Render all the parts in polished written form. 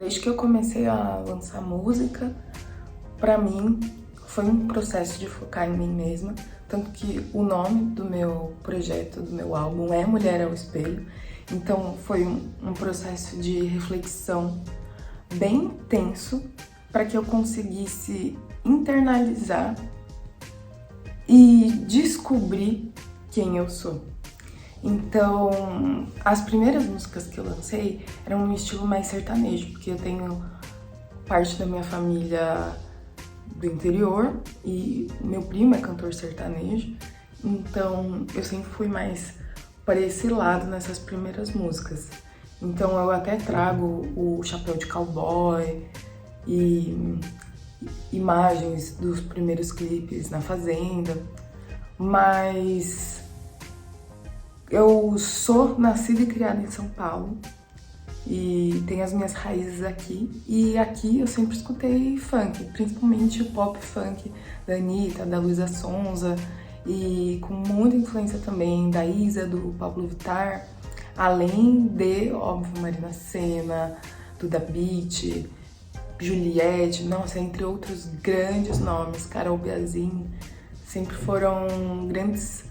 Desde que eu comecei a lançar música, pra mim foi um processo de focar em mim mesma, tanto que o nome do meu projeto, do meu álbum é Mulher ao Espelho. Então foi um processo de reflexão bem intenso para que eu conseguisse internalizar e descobrir quem eu sou. Então, as primeiras músicas que eu lancei eram no estilo mais sertanejo, porque eu tenho parte da minha família do interior e meu primo é cantor sertanejo, então eu sempre fui mais para esse lado nessas primeiras músicas. Então eu até trago o chapéu de cowboy e imagens dos primeiros clipes na fazenda, mas eu sou nascida e criada em São Paulo e tenho as minhas raízes aqui. E aqui eu sempre escutei funk, principalmente o pop funk da Anitta, da Luísa Sonza e com muita influência também da Isa, do Pablo Vittar, além de, óbvio, Marina Sena, Duda Beat, Juliette, nossa, entre outros grandes nomes, Carol Biazin, sempre foram grandes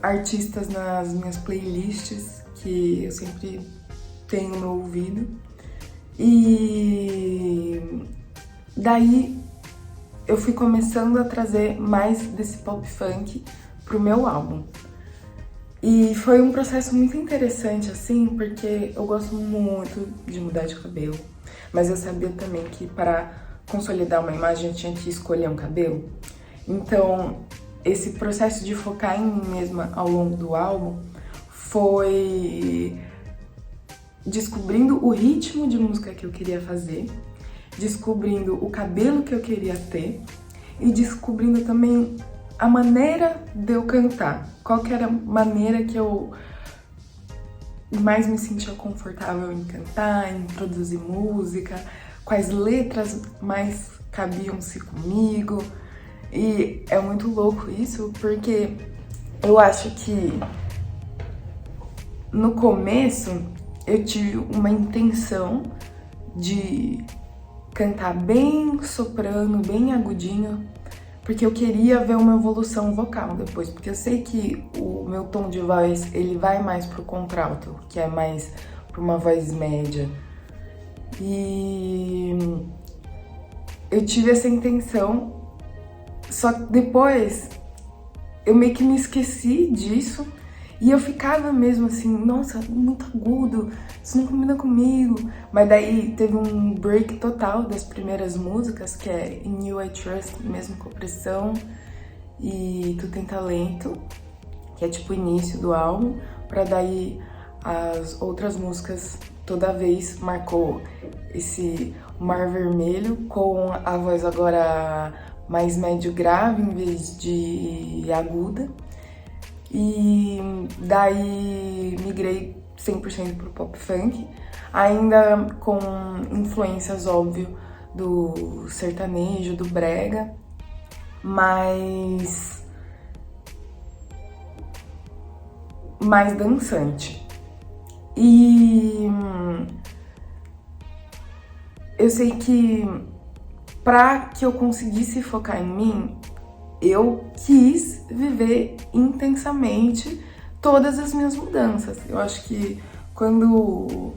artistas nas minhas playlists que eu sempre tenho no ouvido. E daí eu fui começando a trazer mais desse pop funk pro meu álbum. E foi um processo muito interessante, assim, porque eu gosto muito de mudar de cabelo, mas eu sabia também que para consolidar uma imagem eu tinha que escolher um cabelo. Então, esse processo de focar em mim mesma ao longo do álbum foi descobrindo o ritmo de música que eu queria fazer, descobrindo o cabelo que eu queria ter e descobrindo também a maneira de eu cantar. Qual que era a maneira que eu mais me sentia confortável em cantar, em produzir música, quais letras mais cabiam-se comigo. E é muito louco isso, porque eu acho que no começo eu tive uma intenção de cantar bem soprano, bem agudinho, porque eu queria ver uma evolução vocal depois, porque eu sei que o meu tom de voz, ele vai mais pro contralto, que é mais pra uma voz média. E eu tive essa intenção, só que depois eu meio que me esqueci disso e eu ficava mesmo assim, nossa, muito agudo, isso não combina comigo. Mas daí teve um break total das primeiras músicas, que é In You I Trust, mesmo com pressão, e Tu Tem Talento, que é tipo o início do álbum, pra daí as outras músicas toda vez marcou esse Mar Vermelho, com a voz agora mais médio grave em vez de aguda. E daí migrei 100% pro pop funk, ainda com influências, óbvio, do sertanejo, do brega, mas mais dançante. E eu sei que pra que eu conseguisse focar em mim, eu quis viver intensamente todas as minhas mudanças. Eu acho que quando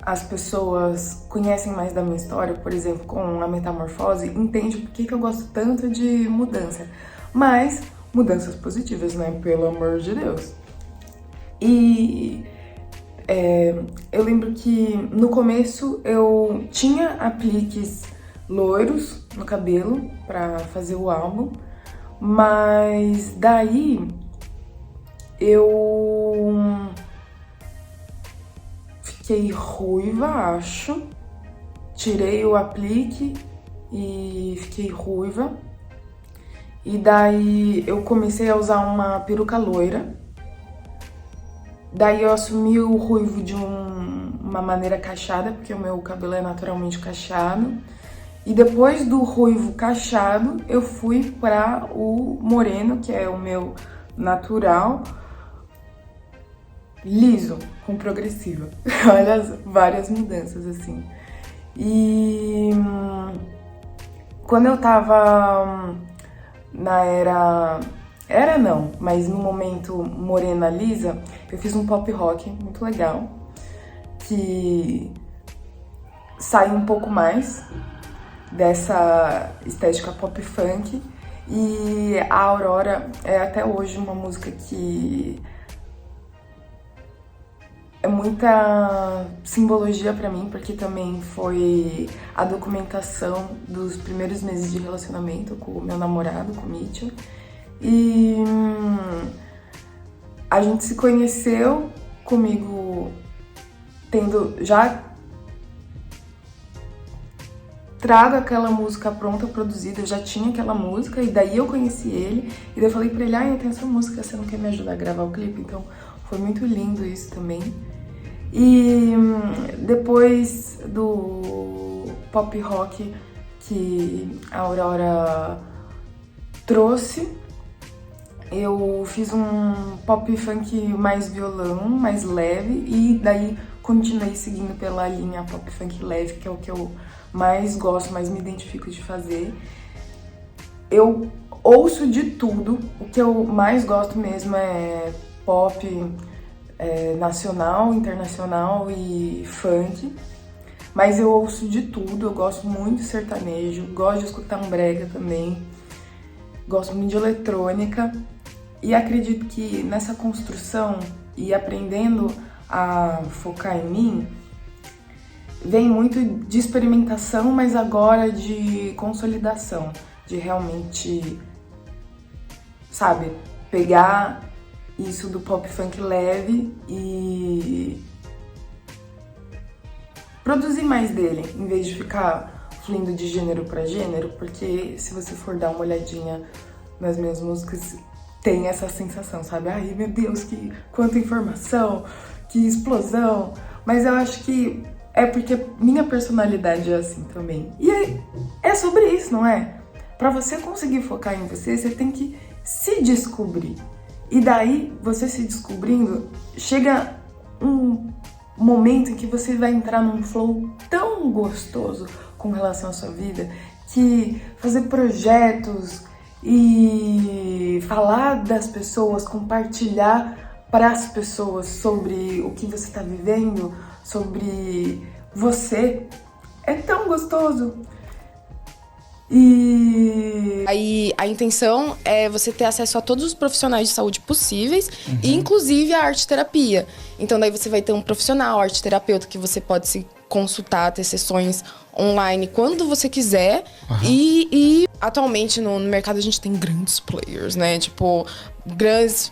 as pessoas conhecem mais da minha história, por exemplo, com a metamorfose, entende por que eu gosto tanto de mudança. Mas mudanças positivas, né? Pelo amor de Deus. E eu lembro que no começo eu tinha apliques loiros no cabelo pra fazer o álbum, mas daí eu fiquei ruiva, acho, tirei o aplique e fiquei ruiva, e daí eu comecei a usar uma peruca loira. Daí eu assumi o ruivo de uma maneira cacheada, porque o meu cabelo é naturalmente cacheado. E depois do ruivo cacheado, eu fui para o moreno, que é o meu natural. liso com progressiva. Olha as várias mudanças, assim. E quando eu tava na era não, mas no momento morena lisa, eu fiz um pop rock muito legal, que sai um pouco mais dessa estética pop funk. E a Aurora é até hoje uma música que é muita simbologia pra mim, porque também foi a documentação dos primeiros meses de relacionamento com o meu namorado, com o Mitchell. E a gente se conheceu comigo tendo já trago aquela música pronta, produzida, eu já tinha aquela música, e daí eu conheci ele, e daí eu falei pra ele, eu tenho essa música, você não quer me ajudar a gravar o clipe? Então foi muito lindo isso também. E depois do pop rock que a Aurora trouxe, eu fiz um pop funk mais violão, mais leve, e daí continuei seguindo pela linha pop funk leve, que é o que eu mais gosto, mais me identifico de fazer. Eu ouço de tudo, o que eu mais gosto mesmo é pop nacional, internacional e funk, mas eu ouço de tudo, eu gosto muito de sertanejo, gosto de escutar um brega também, gosto muito de eletrônica, e acredito que nessa construção e aprendendo a focar em mim, vem muito de experimentação, mas agora de consolidação, de realmente, sabe, pegar isso do pop funk leve e produzir mais dele, em vez de ficar fluindo de gênero pra gênero, porque se você for dar uma olhadinha nas minhas músicas, tem essa sensação, sabe? Ai, meu Deus, quanta informação, que explosão, mas eu acho que é porque minha personalidade é assim também. E é sobre isso, não é? Pra você conseguir focar em você, você tem que se descobrir. E daí, você se descobrindo, chega um momento em que você vai entrar num flow tão gostoso com relação à sua vida, que fazer projetos e falar das pessoas, compartilhar para as pessoas sobre o que você está vivendo, sobre você, é tão gostoso. E aí a intenção é você ter acesso a todos os profissionais de saúde possíveis, e inclusive a arte terapia. Então daí você vai ter um profissional, arte terapeuta, que você pode se consultar, ter sessões online quando você quiser. E atualmente no mercado a gente tem grandes players, né? Tipo, grandes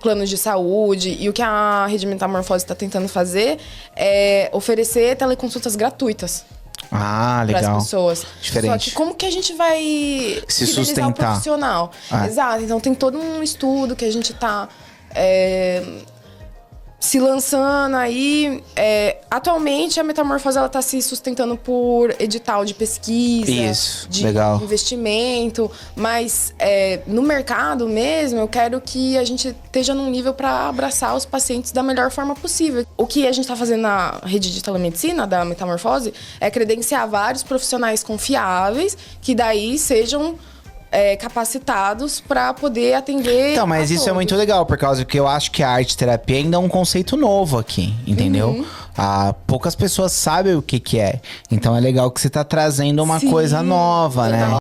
planos de saúde. E o que a Rede Metamorfose está tentando fazer é oferecer teleconsultas gratuitas. Ah, legal. Para as pessoas. Diferente. Só que como que a gente vai se fidelizar sustentar o profissional? Exato. Então tem todo um estudo que a gente tá se lançando aí. Atualmente a Metamorfose ela tá se sustentando por edital de pesquisa, de legal. investimento, mas no mercado mesmo eu quero que a gente esteja num nível para abraçar os pacientes da melhor forma possível. O que a gente está fazendo na rede de telemedicina da Metamorfose é credenciar vários profissionais confiáveis que daí sejam capacitados para poder atender. Então, mas isso todos. é muito legal, por causa que eu acho que a arte terapia ainda é um conceito novo aqui, entendeu? Poucas pessoas sabem o que é. Então é legal que você tá trazendo uma coisa nova, né?